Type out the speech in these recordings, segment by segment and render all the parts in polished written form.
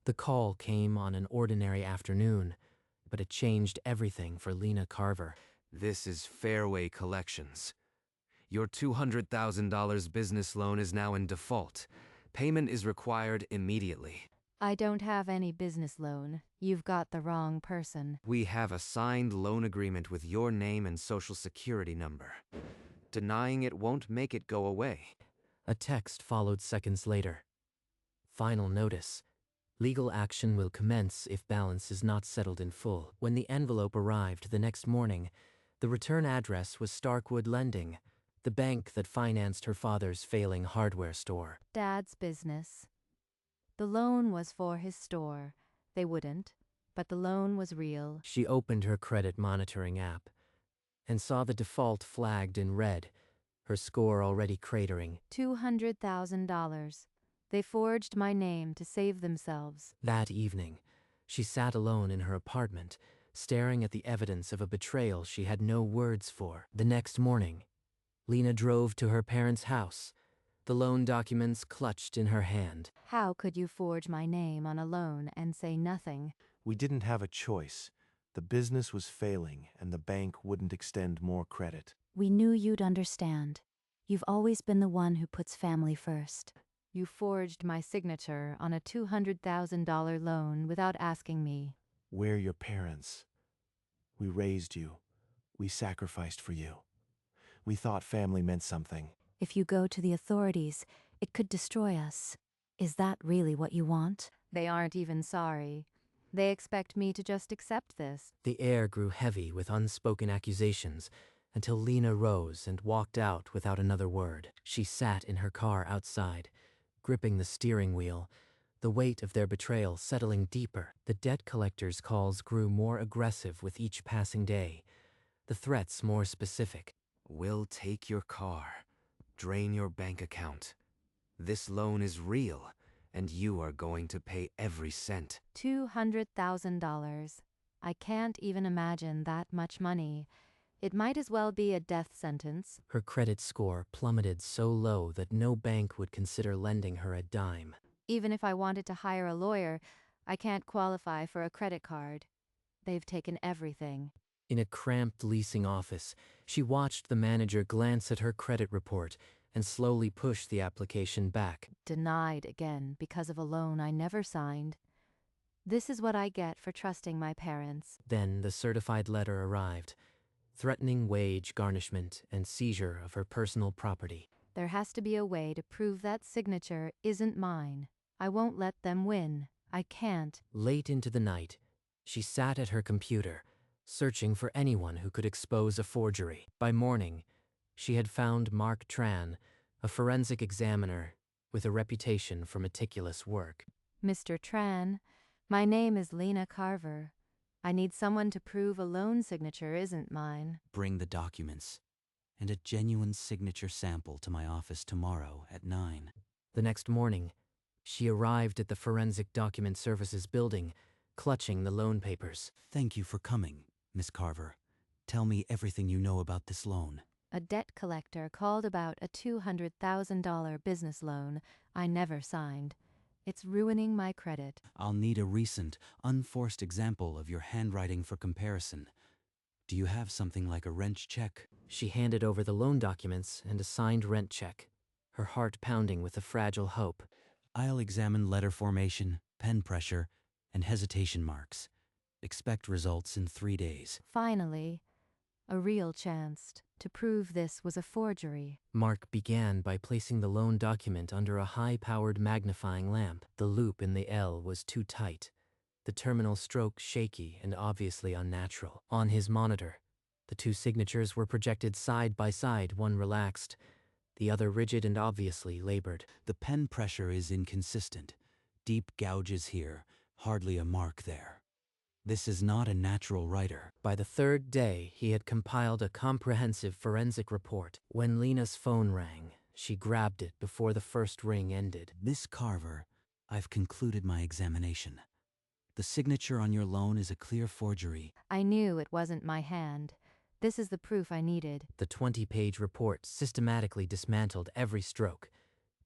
The call came on an ordinary afternoon, but it changed everything for Lena Carver. This is Fairway Collections. Your $200,000 business loan is now in default. Payment is required immediately. I don't have any business loan. You've got the wrong person. We have a signed loan agreement with your name and social security number. Denying it won't make it go away. A text followed seconds later. Final notice. Legal action will commence if balance is not settled in full. When the envelope arrived the next morning, the return address was Starkwood Lending, the bank that financed her father's failing hardware store. Dad's business. The loan was for his store. They wouldn't, but the loan was real. She opened her credit monitoring app and saw the default flagged in red, her score already cratering. $200,000. They forged my name to save themselves. That evening, she sat alone in her apartment, staring at the evidence of a betrayal she had no words for. The next morning, Lena drove to her parents' house, the loan documents clutched in her hand. How could you forge my name on a loan and say nothing? We didn't have a choice. The business was failing, and the bank wouldn't extend more credit. We knew you'd understand. You've always been the one who puts family first. You forged my signature on a $200,000 loan without asking me. We're your parents. We raised you. We sacrificed for you. We thought family meant something. If you go to the authorities, it could destroy us. Is that really what you want? They aren't even sorry. They expect me to just accept this. The air grew heavy with unspoken accusations until Lena rose and walked out without another word. She sat in her car outside, gripping the steering wheel, the weight of their betrayal settling deeper. The debt collector's calls grew more aggressive with each passing day, the threats more specific. We'll take your car, drain your bank account. This loan is real, and you are going to pay every cent. $200,000. I can't even imagine that much money. It might as well be a death sentence. Her credit score plummeted so low that no bank would consider lending her a dime. Even if I wanted to hire a lawyer, I can't qualify for a credit card. They've taken everything. In a cramped leasing office, she watched the manager glance at her credit report and slowly push the application back. Denied again because of a loan I never signed. This is what I get for trusting my parents. Then the certified letter arrived, threatening wage garnishment and seizure of her personal property. There has to be a way to prove that signature isn't mine. I won't let them win. I can't. Late into the night, she sat at her computer, searching for anyone who could expose a forgery. By morning, she had found Mark Tran, a forensic examiner with a reputation for meticulous work. Mr. Tran, my name is Lena Carver. I need someone to prove a loan signature isn't mine. Bring the documents and a genuine signature sample to my office tomorrow at 9. The next morning, she arrived at the Forensic Document Services building, clutching the loan papers. Thank you for coming, Miss Carver. Tell me everything you know about this loan. A debt collector called about a $200,000 business loan I never signed. It's ruining my credit. I'll need a recent, unforced example of your handwriting for comparison. Do you have something like a rent check? She handed over the loan documents and a signed rent check, her heart pounding with a fragile hope. I'll examine letter formation, pen pressure, and hesitation marks. Expect results in 3 days. Finally, a real chance to prove this was a forgery. Mark began by placing the loan document under a high-powered magnifying lamp. The loop in the L was too tight, the terminal stroke shaky and obviously unnatural. On his monitor, the two signatures were projected side by side, one relaxed, the other rigid and obviously labored. The pen pressure is inconsistent. Deep gouges here, hardly a mark there. This is not a natural writer. By the third day, he had compiled a comprehensive forensic report. When Lena's phone rang, she grabbed it before the first ring ended. Miss Carver, I've concluded my examination. The signature on your loan is a clear forgery. I knew it wasn't my hand. This is the proof I needed. The 20-page report systematically dismantled every stroke,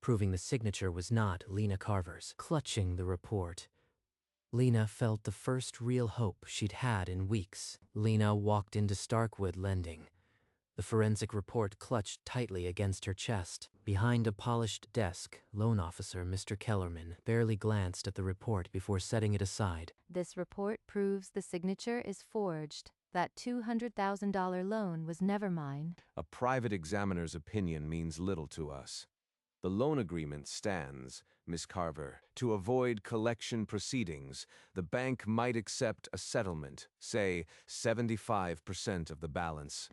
proving the signature was not Lena Carver's. Clutching the report, Lena felt the first real hope she'd had in weeks. Lena walked into Starkwood Lending. The forensic report clutched tightly against her chest. Behind a polished desk, loan officer Mr. Kellerman barely glanced at the report before setting it aside. This report proves the signature is forged. That $200,000 loan was never mine. A private examiner's opinion means little to us. The loan agreement stands, Miss Carver. To avoid collection proceedings, the bank might accept a settlement, say 75% of the balance.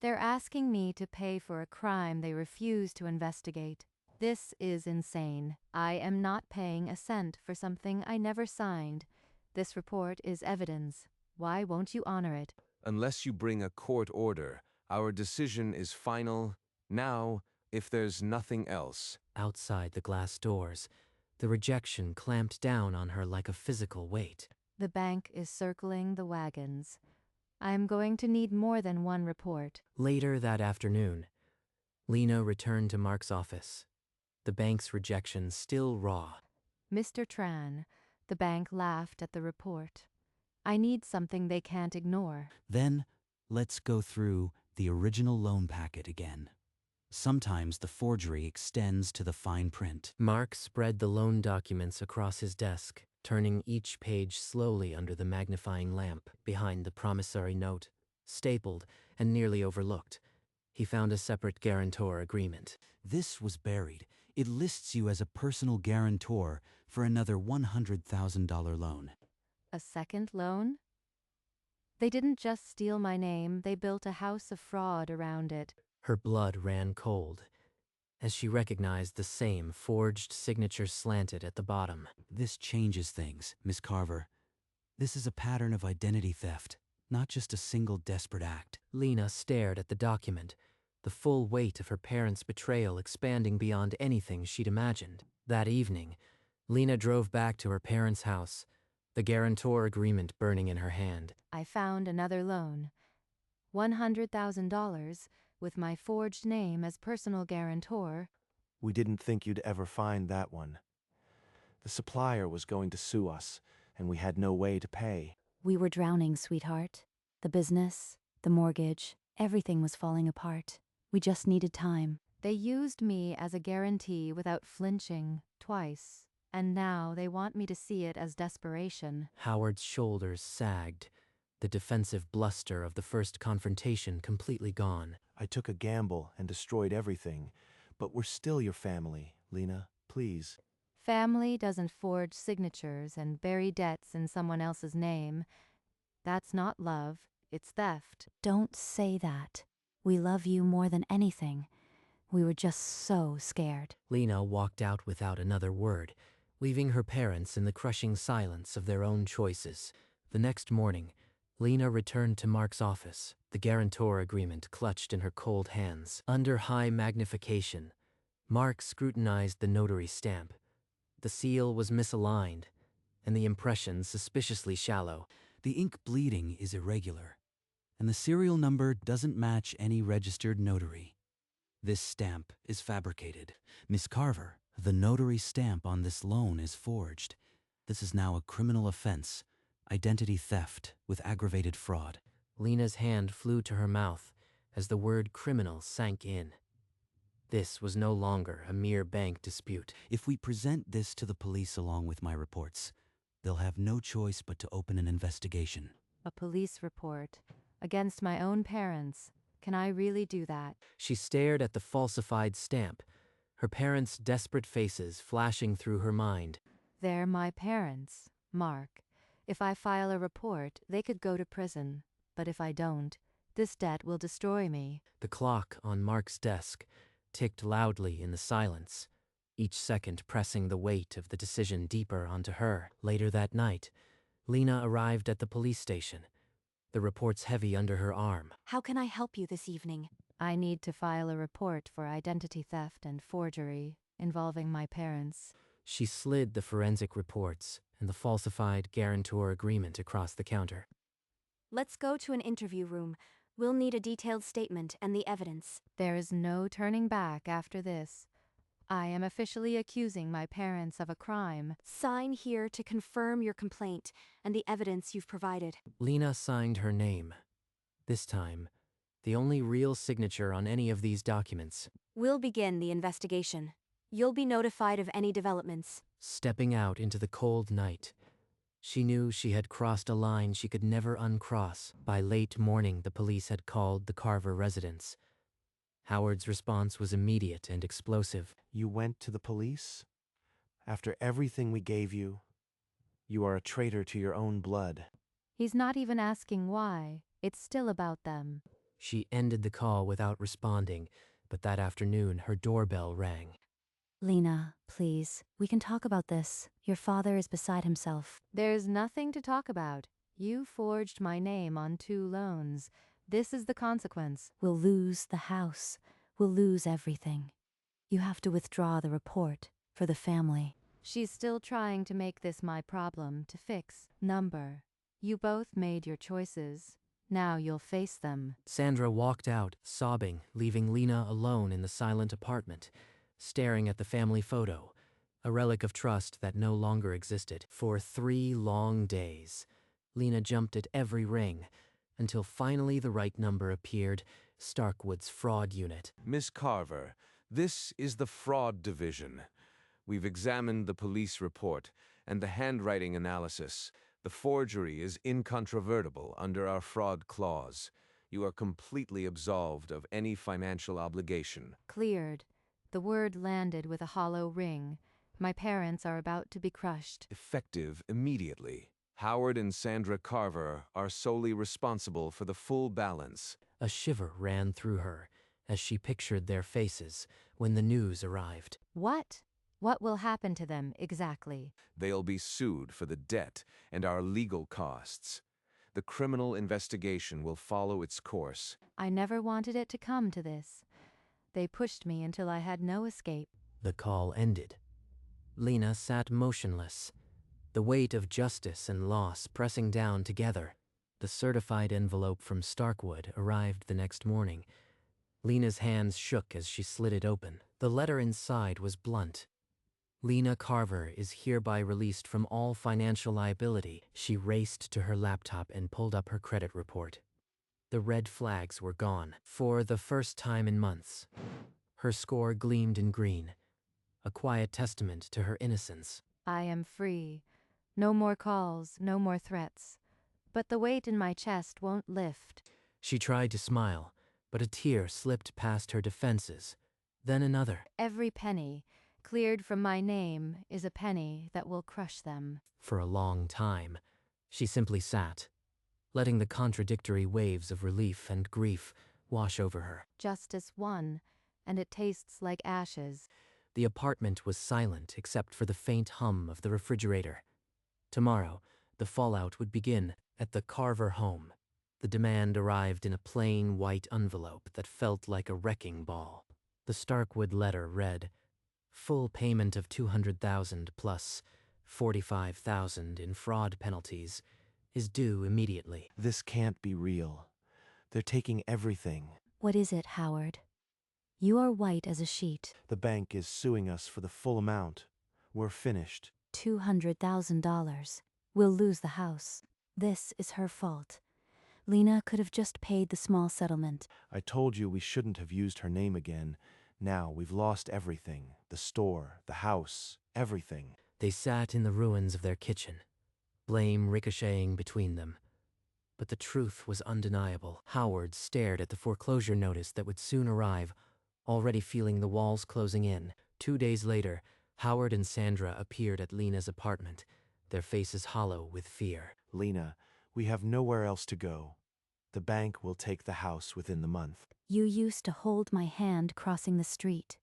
They're asking me to pay for a crime they refuse to investigate. This is insane. I am not paying a cent for something I never signed. This report is evidence. Why won't you honor it? Unless you bring a court order, our decision is final now if there's nothing else. Outside the glass doors, the rejection clamped down on her like a physical weight. The bank is circling the wagons. I am going to need more than one report. Later that afternoon, Lena returned to Mark's office, the bank's rejection still raw. Mr. Tran, the bank laughed at the report. I need something they can't ignore. Then, let's go through the original loan packet again. Sometimes the forgery extends to the fine print. Mark spread the loan documents across his desk, turning each page slowly under the magnifying lamp. Behind the promissory note, stapled and nearly overlooked, he found a separate guarantor agreement. This was buried. It lists you as a personal guarantor for another $100,000 loan. A second loan? They didn't just steal my name, they built a house of fraud around it. Her blood ran cold as she recognized the same forged signature slanted at the bottom. This changes things, Miss Carver. This is a pattern of identity theft, not just a single desperate act. Lena stared at the document, the full weight of her parents' betrayal expanding beyond anything she'd imagined. That evening, Lena drove back to her parents' house, the guarantor agreement burning in her hand. I found another loan. $100,000 with my forged name as personal guarantor. We didn't think you'd ever find that one. The supplier was going to sue us, and we had no way to pay. We were drowning, sweetheart. The business, the mortgage, everything was falling apart. We just needed time. They used me as a guarantee without flinching, twice. And now they want me to see it as desperation. Howard's shoulders sagged, the defensive bluster of the first confrontation completely gone. I took a gamble and destroyed everything, but we're still your family, Lena. Please. Family doesn't forge signatures and bury debts in someone else's name. That's not love, it's theft. Don't say that. We love you more than anything. We were just so scared. Lena walked out without another word, leaving her parents in the crushing silence of their own choices. The next morning, Lena returned to Mark's office, the guarantor agreement clutched in her cold hands. Under high magnification, Mark scrutinized the notary stamp. The seal was misaligned, and the impression suspiciously shallow. The ink bleeding is irregular, and the serial number doesn't match any registered notary. This stamp is fabricated. Miss Carver, the notary stamp on this loan is forged. This is now a criminal offense, identity theft with aggravated fraud. Lena's hand flew to her mouth as the word criminal sank in. This was no longer a mere bank dispute. If we present this to the police along with my reports, they'll have no choice but to open an investigation. A police report against my own parents. Can I really do that? She stared at the falsified stamp, her parents' desperate faces flashing through her mind. They're my parents, Mark. If I file a report, they could go to prison. But if I don't, this debt will destroy me. The clock on Mark's desk ticked loudly in the silence, each second pressing the weight of the decision deeper onto her. Later that night, Lena arrived at the police station, the reports heavy under her arm. How can I help you this evening? I need to file a report for identity theft and forgery involving my parents. She slid the forensic reports and the falsified guarantor agreement across the counter. Let's go to an interview room. We'll need a detailed statement and the evidence. There is no turning back after this. I am officially accusing my parents of a crime. Sign here to confirm your complaint and the evidence you've provided. Lena signed her name. This time, the only real signature on any of these documents. We'll begin the investigation. You'll be notified of any developments. Stepping out into the cold night, she knew she had crossed a line she could never uncross. By late morning, the police had called the Carver residence. Howard's response was immediate and explosive. You went to the police? After everything we gave you? You are a traitor to your own blood. He's not even asking why. It's still about them. She ended the call without responding, but that afternoon her doorbell rang. Lena, please, we can talk about this. Your father is beside himself. There's nothing to talk about. You forged my name on 2 loans. This is the consequence. We'll lose the house. We'll lose everything. You have to withdraw the report for the family. She's still trying to make this my problem to fix. Number. You both made your choices. Now you'll face them. Sandra walked out, sobbing, leaving Lena alone in the silent apartment, staring at the family photo, a relic of trust that no longer existed. For 3 long days, Lena jumped at every ring, until finally the right number appeared, Starkwood's fraud unit. Miss Carver, this is the fraud division. We've examined the police report and the handwriting analysis. The forgery is incontrovertible under our fraud clause. You are completely absolved of any financial obligation. Cleared. The word landed with a hollow ring. My parents are about to be crushed. Effective immediately. Howard and Sandra Carver are solely responsible for the full balance. A shiver ran through her as she pictured their faces when the news arrived. What? What will happen to them exactly? They'll be sued for the debt and our legal costs. The criminal investigation will follow its course. I never wanted it to come to this. They pushed me until I had no escape. The call ended. Lena sat motionless, the weight of justice and loss pressing down together. The certified envelope from Starkwood arrived the next morning. Lena's hands shook as she slid it open. The letter inside was blunt. Lena Carver is hereby released from all financial liability. She raced to her laptop and pulled up her credit report. The red flags were gone. For the first time in months, her score gleamed in green, a quiet testament to her innocence. I am free. No more calls, no more threats. But the weight in my chest won't lift. She tried to smile, but a tear slipped past her defenses. Then another. Every penny cleared from my name is a penny that will crush them. For a long time, she simply sat, letting the contradictory waves of relief and grief wash over her. Justice won, and it tastes like ashes. The apartment was silent except for the faint hum of the refrigerator. Tomorrow, the fallout would begin at the Carver home. The demand arrived in a plain white envelope that felt like a wrecking ball. The Starkwood letter read, "Full payment of $200,000 plus $45,000 in fraud penalties is due immediately." This can't be real. They're taking everything. What is it, Howard? You are white as a sheet. The bank is suing us for the full amount. We're finished. $200,000. We'll lose the house. This is her fault. Lena could have just paid the small settlement. I told you we shouldn't have used her name again. Now we've lost everything. The store, the house, everything. They sat in the ruins of their kitchen, blame ricocheting between them. But the truth was undeniable. Howard stared at the foreclosure notice that would soon arrive, already feeling the walls closing in. 2 days later, Howard and Sandra appeared at Lena's apartment, their faces hollow with fear. Lena, we have nowhere else to go. The bank will take the house within the month. You used to hold my hand crossing the street.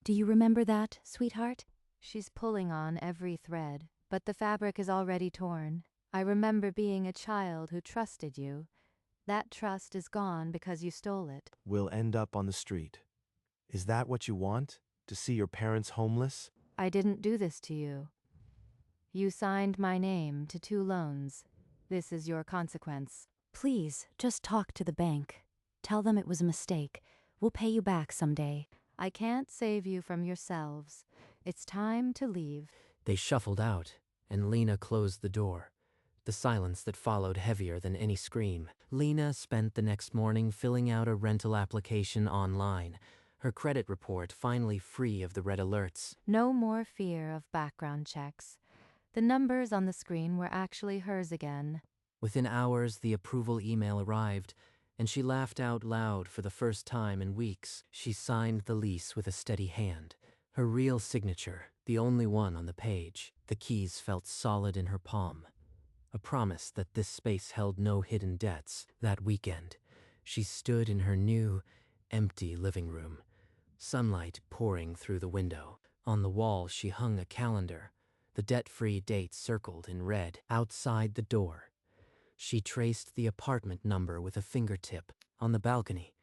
Do you remember that, sweetheart? She's pulling on every thread, but the fabric is already torn. I remember being a child who trusted you. That trust is gone because you stole it. We'll end up on the street. Is that what you want? To see your parents homeless? I didn't do this to you. You signed my name to 2 loans. This is your consequence. Please, just talk to the bank. Tell them it was a mistake. We'll pay you back someday. I can't save you from yourselves. It's time to leave. They shuffled out, and Lena closed the door. The silence that followed heavier than any scream. Lena spent the next morning filling out a rental application online, her credit report finally free of the red alerts. No more fear of background checks. The numbers on the screen were actually hers again. Within hours, the approval email arrived, and she laughed out loud for the first time in weeks. She signed the lease with a steady hand, her real signature, the only one on the page. The keys felt solid in her palm, a promise that this space held no hidden debts. That weekend, she stood in her new, empty living room, sunlight pouring through the window. On the wall, she hung a calendar, the debt-free date circled in red. Outside the door, she traced the apartment number with a fingertip. On the balcony,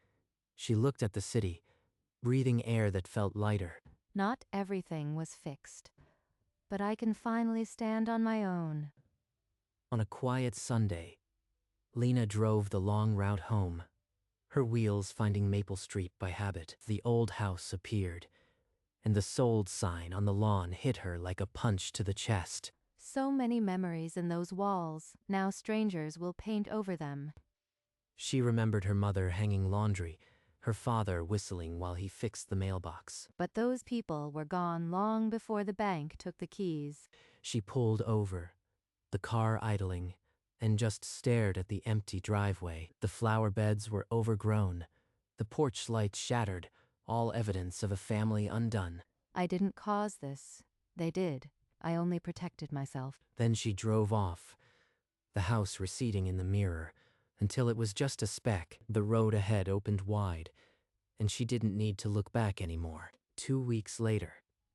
she looked at the city, breathing air that felt lighter. Not everything was fixed, but I can finally stand on my own. On a quiet Sunday, Lena drove the long route home, her wheels finding Maple Street by habit. The old house appeared, and the sold sign on the lawn hit her like a punch to the chest. So many memories in those walls. Now strangers will paint over them. She remembered her mother hanging laundry, her father whistling while he fixed the mailbox. But those people were gone long before the bank took the keys. She pulled over, the car idling, and just stared at the empty driveway. The flower beds were overgrown, the porch light shattered, all evidence of a family undone. I didn't cause this. They did. I only protected myself. Then she drove off, the house receding in the mirror, until it was just a speck. The road ahead opened wide, and she didn't need to look back anymore. 2 weeks later,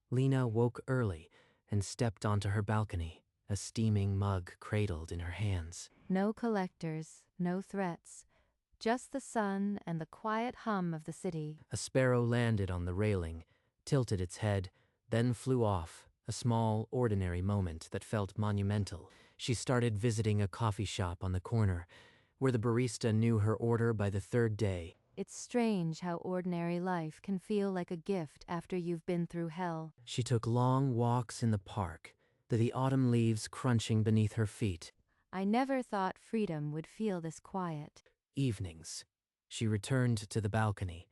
Lena woke early and stepped onto her balcony, a steaming mug cradled in her hands. No collectors, no threats. Just the sun and the quiet hum of the city. A sparrow landed on the railing, tilted its head, then flew off, a small, ordinary moment that felt monumental. She started visiting a coffee shop on the corner, where the barista knew her order by the third day. It's strange how ordinary life can feel like a gift after you've been through hell. She took long walks in the park, the autumn leaves crunching beneath her feet. I never thought freedom would feel this quiet. Evenings, she returned to the balcony,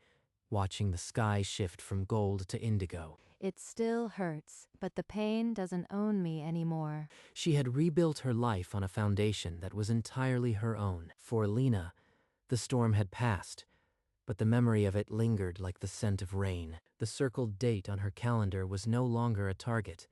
watching the sky shift from gold to indigo. It still hurts, but the pain doesn't own me anymore. She had rebuilt her life on a foundation that was entirely her own. For Lena, the storm had passed, but the memory of it lingered like the scent of rain. The circled date on her calendar was no longer a target,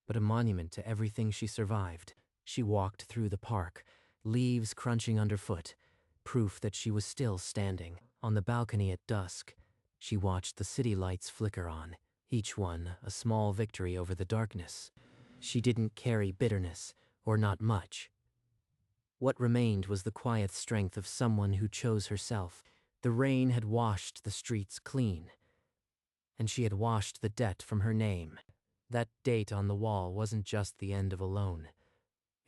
but a monument to everything she survived. She walked through the park, leaves crunching underfoot, proof that she was still standing. On the balcony at dusk, she watched the city lights flicker on, each one a small victory over the darkness. She didn't carry bitterness, or not much. What remained was the quiet strength of someone who chose herself. The rain had washed the streets clean, and she had washed the debt from her name. That date on the wall wasn't just the end of a loan.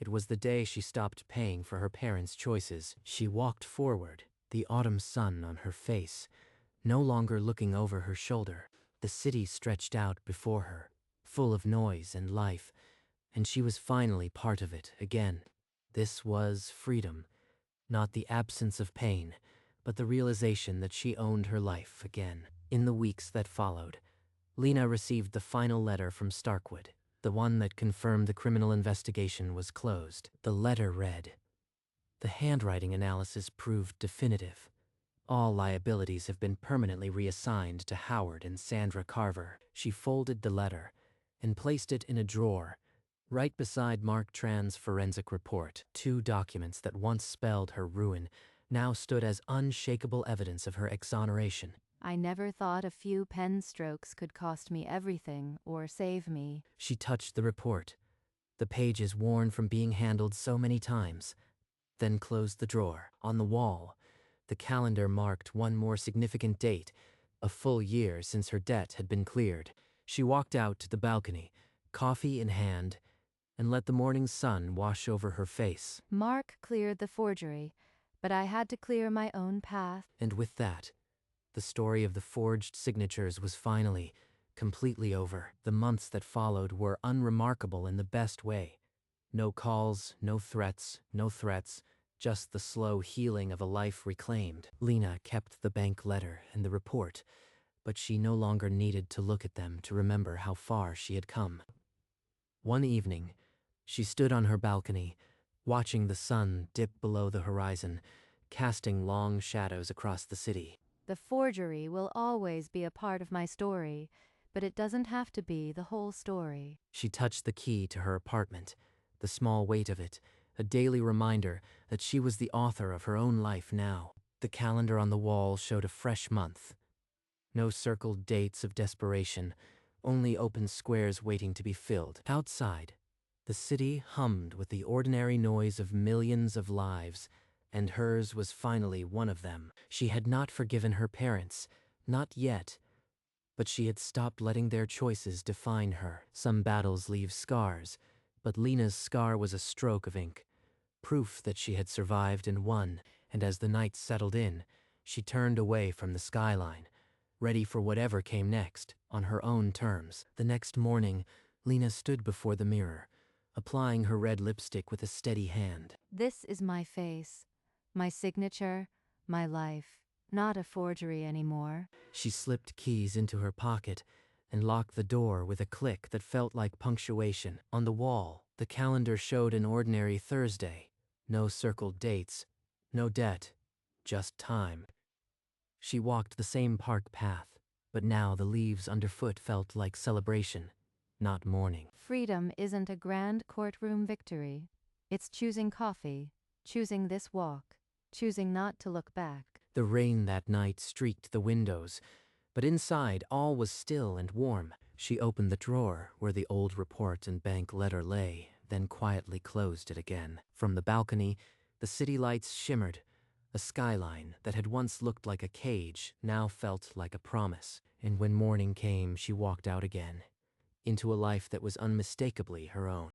It was the day she stopped paying for her parents' choices. She walked forward, the autumn sun on her face, no longer looking over her shoulder. The city stretched out before her, full of noise and life, and she was finally part of it again. This was freedom, not the absence of pain, but the realization that she owned her life again. In the weeks that followed, Lena received the final letter from Starkwood, the one that confirmed the criminal investigation was closed. The letter read, "The handwriting analysis proved definitive. All liabilities have been permanently reassigned to Howard and Sandra Carver." She folded the letter and placed it in a drawer, right beside Mark Tran's forensic report. 2 documents that once spelled her ruin now stood as unshakable evidence of her exoneration. I never thought a few pen strokes could cost me everything or save me. She touched the report, the pages worn from being handled so many times, then closed the drawer. On the wall, the calendar marked one more significant date, a full year since her debt had been cleared. She walked out to the balcony, coffee in hand, and let the morning sun wash over her face. Mark cleared the forgery, but I had to clear my own path. And with that, The story of the forged signatures was finally, completely over. The months that followed were unremarkable in the best way. No calls, no threats, just the slow healing of a life reclaimed. Lena kept the bank letter and the report, but she no longer needed to look at them to remember how far she had come. One evening, she stood on her balcony, watching the sun dip below the horizon, casting long shadows across the city. The forgery will always be a part of my story, but it doesn't have to be the whole story. She touched the key to her apartment, the small weight of it, a daily reminder that she was the author of her own life now. The calendar on the wall showed a fresh month. No circled dates of desperation, only open squares waiting to be filled. Outside, the city hummed with the ordinary noise of millions of lives, and hers was finally one of them. She had not forgiven her parents, not yet, but she had stopped letting their choices define her. Some battles leave scars, but Lena's scar was a stroke of ink, proof that she had survived and won, and as the night settled in, she turned away from the skyline, ready for whatever came next, on her own terms. The next morning, Lena stood before the mirror, applying her red lipstick with a steady hand. This is my face, my signature, my life, not a forgery anymore. She slipped keys into her pocket and locked the door with a click that felt like punctuation. On the wall, the calendar showed an ordinary Thursday. No circled dates, no debt, just time. She walked the same park path, but now the leaves underfoot felt like celebration, not mourning. Freedom isn't a grand courtroom victory. It's choosing coffee, choosing this walk, choosing not to look back. The rain that night streaked the windows, but inside all was still and warm. She opened the drawer where the old report and bank letter lay, then quietly closed it again. From the balcony, the city lights shimmered. A skyline that had once looked like a cage now felt like a promise. And when morning came, she walked out again, into a life that was unmistakably her own.